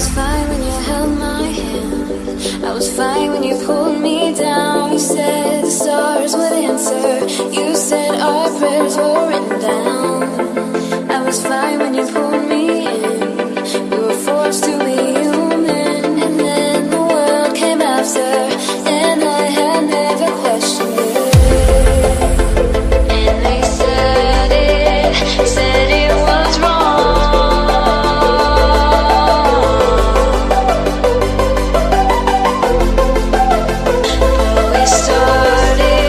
was fine when you held my hand. I was fine when you pulled me down. You said the stars would answer. You said our prayers were written down. I was fine when you pulled me in. We were forced to be human. And then the world came after. And I had never questioned it. And they said it was wrong. But we started it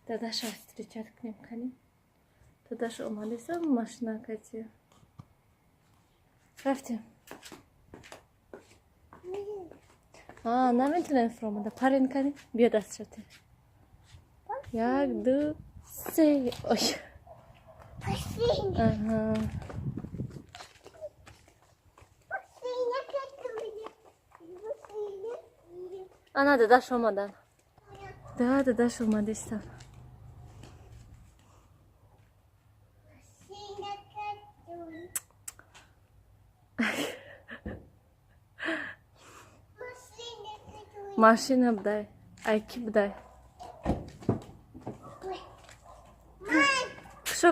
Дадаша встречать к ним каним. Дадаша омалиса машина кати. Рафте. Наметлен фромада парен кани биодасчате. Як ду се. Ой. Ага. Ана дадаша омадан. Да, дадаша омадиста. Машина бдай, айки бдай.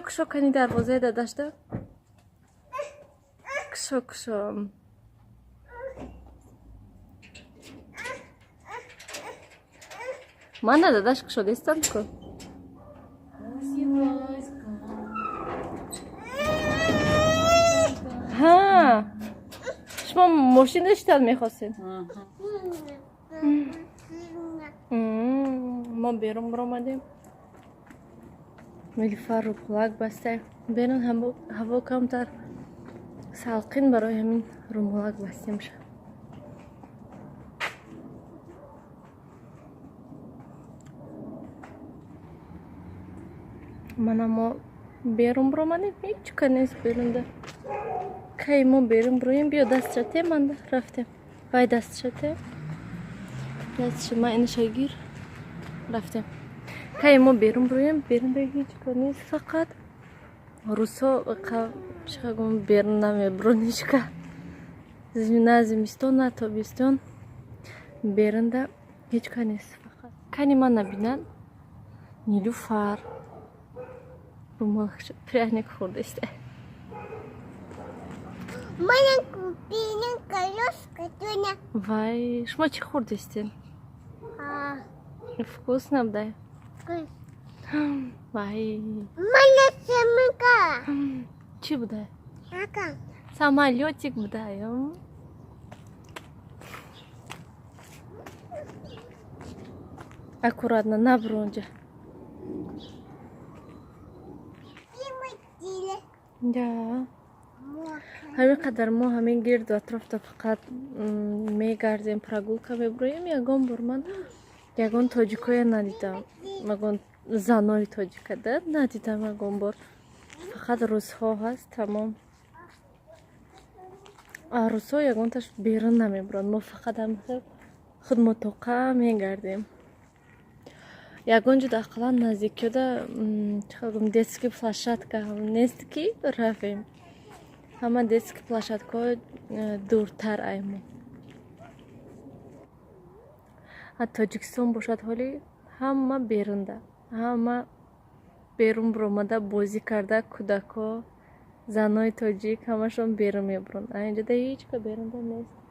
Кшо кани дарвозе дадашда? Кшо. Мана дадаш кшо дистанко? ها شما ماشین داشتن میخواستین ما بیرون برامدیم نیلوفر رو پلاک بسته بیرون هوا کمتر سالقین برای همین رو پلاک بستیم شد من ما بیرون برامدیم هیچ کنیست بیرون ده که ما بیرون برویم بیا دست شده من رفتیم وای دست شده دست شما اینشا گیر رفتیم که ما بیرون برویم بیرون ده هیچ کنیست فقط روسا چگم بیرون نمیبرون هیچ که نه زمستان نه تابستان بیرون ده هیچ کنیست فقط کنی من نبینن نیلوفر رو مالخش پرهنک خورده است Mana kupingnya kalus katanya. Вай, шма чи хурдистин? Вкусно, да? Вкус. Вай. Mana семка? Чи буде? Ака. Самолетик буде. Аккуратно, на бронже. دیره یا موقع همین قدر ما همین گرد و اطراف تا فقط میگردیم پراگولکا میبرویم. یگان بار من یگان تاجیکای ندیدم، یگان زنای تاجیکا ندیدم. یگان بار فقط روزها هست تمام. روزها یگان تاش بیرون نمیبرند، ما فقط هم خود متوقع میگردیم. یگان جد اقلا نزدیکی ده چخوام детский площадка هم نیست که رفتیم. همه детский площадка دورتر ایمون. تاجیکستان باشد حالی همه بیرونده، همه بیرون برآمده بازی کرده. کودکا زنای تاجیک همشون بیرون میبرند. اینجا ده هیچ که بیرونده نیست.